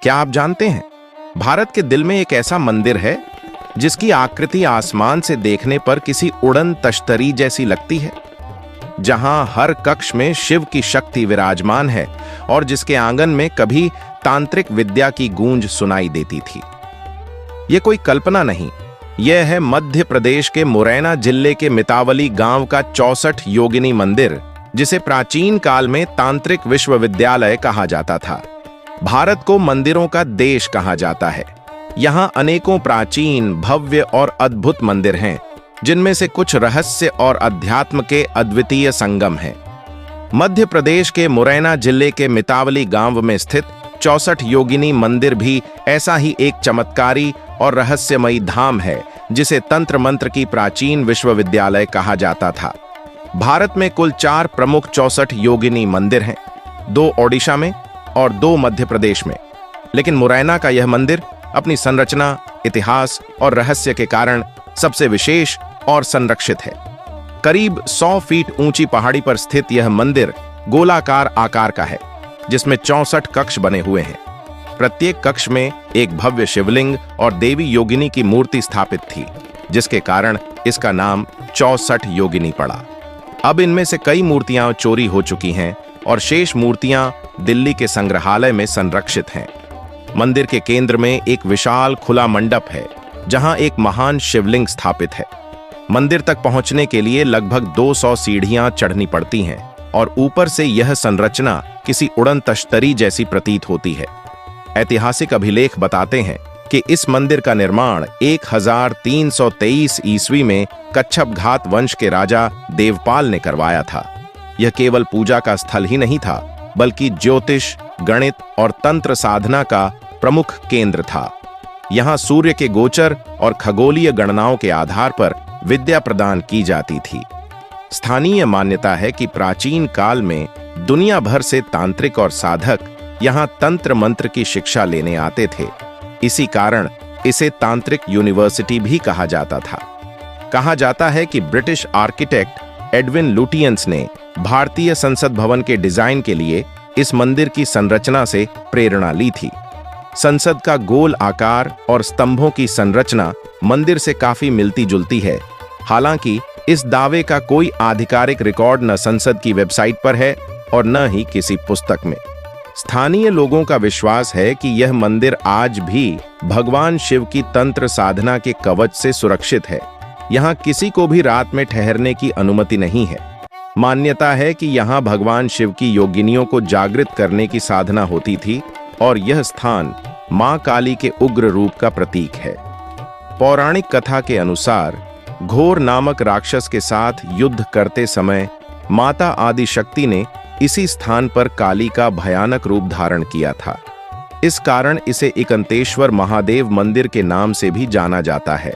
क्या आप जानते हैं, भारत के दिल में एक ऐसा मंदिर है जिसकी आकृति आसमान से देखने पर किसी उड़न तश्तरी जैसी लगती है, जहां हर कक्ष में शिव की शक्ति विराजमान है और जिसके आंगन में कभी तांत्रिक विद्या की गूंज सुनाई देती थी। यह कोई कल्पना नहीं, यह है मध्य प्रदेश के मुरैना जिले के मितावली गांव का 64 योगिनी मंदिर, जिसे प्राचीन काल में तांत्रिक विश्वविद्यालय कहा जाता था। भारत को मंदिरों का देश कहा जाता है। यहां अनेकों प्राचीन, भव्य और अद्भुत मंदिर हैं, जिनमें से कुछ रहस्य और अध्यात्म के अद्वितीय संगम हैं। मध्य प्रदेश के मुरैना जिले के मितावली गांव में स्थित 64 योगिनी मंदिर भी ऐसा ही एक चमत्कारी और रहस्यमयी धाम है, जिसे तंत्र मंत्र की प्राचीन विश्वविद्यालय कहा जाता था। भारत में कुल 4 प्रमुख 64 योगिनी मंदिर हैं, 2 ओडिशा में और 2 मध्य प्रदेश में। लेकिन मुरैना का यह मंदिर अपनी संरचना, इतिहास और रहस्य के कारण सबसे विशेष और संरक्षित है। करीब 100 फीट ऊंची पहाड़ी पर स्थित यह मंदिर गोलाकार आकार का है, जिसमें 64 कक्ष बने हुए हैं। प्रत्येक कक्ष में एक भव्य शिवलिंग और देवी योगिनी की मूर्ति स्थापित थी, जिसके कारण इसका नाम 64 योगिनी पड़ा। अब इनमें से कई मूर्तियां चोरी हो चुकी हैं और शेष मूर्तियां दिल्ली के संग्रहालय में संरक्षित हैं। मंदिर के केंद्र में एक विशाल खुला मंडप है, जहां एक महान शिवलिंग स्थापित है। मंदिर तक पहुंचने के लिए लगभग 200 सीढ़ियां चढ़नी पड़ती हैं और ऊपर से यह संरचना किसी उड़न तश्तरी जैसी प्रतीत होती है। ऐतिहासिक अभिलेख बताते हैं कि इस मंदिर का निर्माण 1323 ईस्वी में कच्छप घात वंश के राजा देवपाल ने करवाया था। यह केवल पूजा का स्थल ही नहीं था, बल्कि ज्योतिष, गणित और तंत्र साधना का प्रमुख केंद्र था। यहां सूर्य के गोचर और खगोलीय गणनाओं के आधार पर विद्या प्रदान की जाती थी। स्थानीय मान्यता है कि प्राचीन काल में दुनिया भर से तांत्रिक और साधक यहां तंत्र मंत्र की शिक्षा लेने आते थे। इसी कारण इसे तांत्रिक यूनिवर्सिटी भी कहा जाता था। कहा जाता है कि ब्रिटिश आर्किटेक्ट एडविन लुटियंस ने भारतीय संसद भवन के डिजाइन के लिए इस मंदिर की संरचना से प्रेरणा ली थी। संसद का गोल आकार और स्तंभों की संरचना मंदिर से काफी मिलती जुलती है। हालांकि इस दावे का कोई आधिकारिक रिकॉर्ड न संसद की वेबसाइट पर है और न ही किसी पुस्तक में। स्थानीय लोगों का विश्वास है कि यह मंदिर आज भी भगवान शिव की तंत्र साधना के कवच से सुरक्षित है। यहाँ किसी को भी रात में ठहरने की अनुमति नहीं है। मान्यता है कि यहाँ भगवान शिव की योगिनियों को जागृत करने की साधना होती थी और यह स्थान मां काली के उग्र रूप का प्रतीक है। पौराणिक कथा के अनुसार घोर नामक राक्षस के साथ युद्ध करते समय माता आदि शक्ति ने इसी स्थान पर काली का भयानक रूप धारण किया था। इस कारण इसे इकंतेश्वर महादेव मंदिर के नाम से भी जाना जाता है।